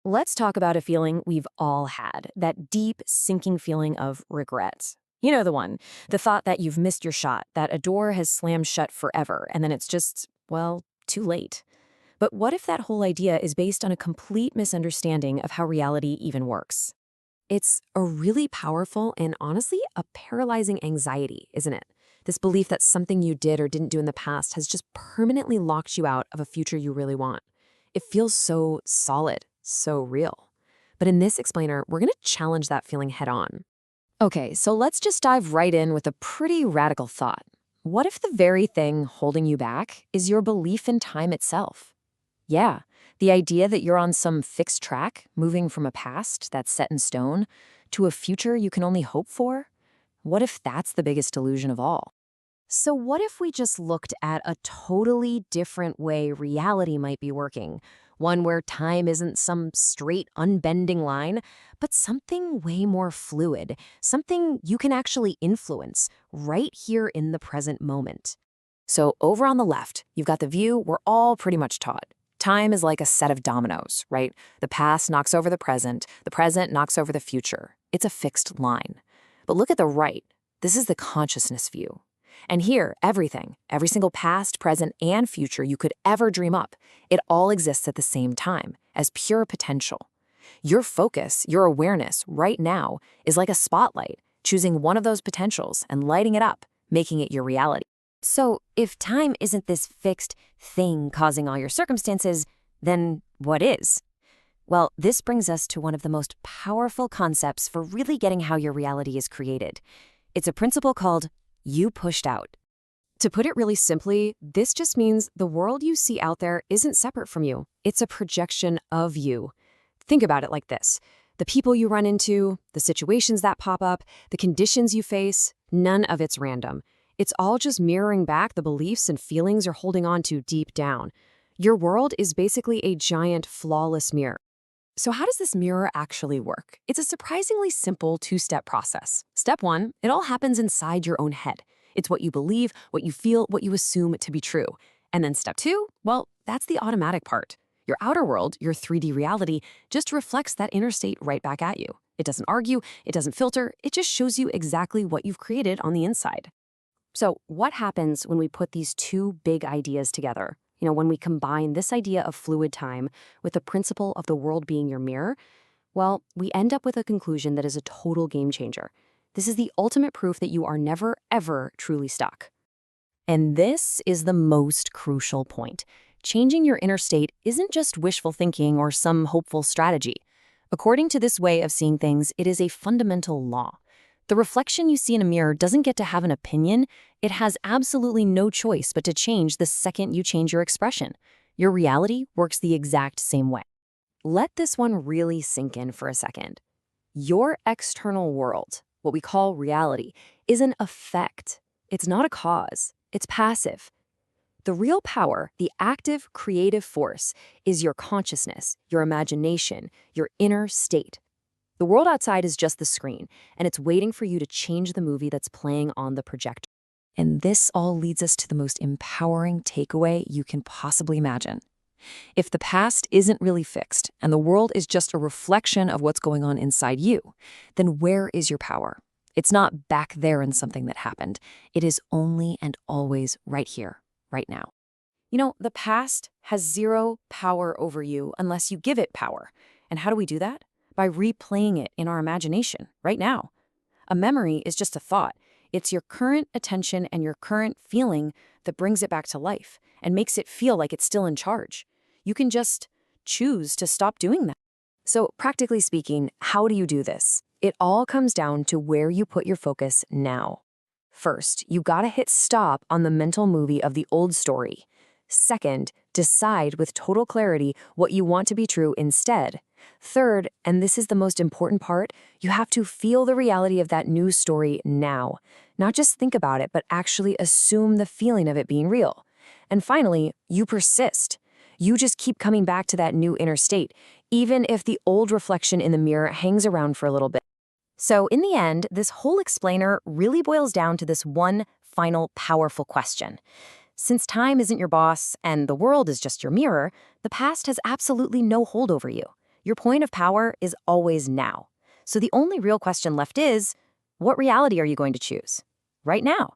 Let's talk about a feeling we've all had, that deep, sinking feeling of regret. You know the one, the thought that you've missed your shot, that a door has slammed shut forever, and then it's just, well, too late. But what if that whole idea is based on a complete misunderstanding of how reality even works? It's a really powerful and honestly a paralyzing anxiety, isn't it? This belief that something you did or didn't do in the past has just permanently locked you out of a future you really want. It feels so solid, so real. But in this explainer, we're going to challenge that feeling head on. Okay, so let's just dive right in with a pretty radical thought. What if the very thing holding you back is your belief in time itself? Yeah, the idea that you're on some fixed track, moving from a past that's set in stone to a future you can only hope for? What if that's the biggest illusion of all? So what if we just looked at a totally different way reality might be working? One where time isn't some straight, unbending line, but something way more fluid, something you can actually influence right here in the present moment. So over on the left, you've got the view we're all pretty much taught. Time is like a set of dominoes, right? The past knocks over the present knocks over the future. It's a fixed line. But look at the right. This is the consciousness view. And here, everything, every single past, present, and future you could ever dream up, it all exists at the same time, as pure potential. Your focus, your awareness, right now, is like a spotlight, choosing one of those potentials and lighting it up, making it your reality. So, if time isn't this fixed thing causing all your circumstances, then what is? Well, this brings us to one of the most powerful concepts for really getting how your reality is created. It's a principle called you pushed out. To put it really simply, this just means the world you see out there isn't separate from you. It's a projection of you. Think about it like this. The people you run into, the situations that pop up, the conditions you face, none of it's random. It's all just mirroring back the beliefs and feelings you're holding on to deep down. Your world is basically a giant, flawless mirror. So how does this mirror actually work? It's a surprisingly simple two-step process. Step one, it all happens inside your own head. It's what you believe, what you feel, what you assume to be true. And then step two, well, that's the automatic part. Your outer world, your 3D reality, just reflects that inner state right back at you. It doesn't argue, it doesn't filter, it just shows you exactly what you've created on the inside. So what happens when we put these two big ideas together? When we combine this idea of fluid time with the principle of the world being your mirror, well, we end up with a conclusion that is a total game changer. This is the ultimate proof that you are never, ever truly stuck. And this is the most crucial point. Changing your inner state isn't just wishful thinking or some hopeful strategy. According to this way of seeing things, it is a fundamental law. The reflection you see in a mirror doesn't get to have an opinion. It has absolutely no choice but to change the second you change your expression. Your reality works the exact same way. Let this one really sink in for a second. Your external world, what we call reality, is an effect. It's not a cause. It's passive. The real power, the active, creative force, is your consciousness, your imagination, your inner state. The world outside is just the screen, and it's waiting for you to change the movie that's playing on the projector. And this all leads us to the most empowering takeaway you can possibly imagine. If the past isn't really fixed, and the world is just a reflection of what's going on inside you, then where is your power? It's not back there in something that happened. It is only and always right here, right now. The past has zero power over you unless you give it power. And how do we do that? By replaying it in our imagination right now. A memory is just a thought. It's your current attention and your current feeling that brings it back to life and makes it feel like it's still in charge. You can just choose to stop doing that. So practically speaking, how do you do this? It all comes down to where you put your focus now. First, you gotta hit stop on the mental movie of the old story. Second, decide with total clarity what you want to be true instead. Third, and this is the most important part, you have to feel the reality of that new story now. Not just think about it, but actually assume the feeling of it being real. And finally, you persist. You just keep coming back to that new inner state, even if the old reflection in the mirror hangs around for a little bit. So in the end, this whole explainer really boils down to this one final powerful question. Since time isn't your boss and the world is just your mirror, the past has absolutely no hold over you. Your point of power is always now. So the only real question left is, what reality are you going to choose? Right now.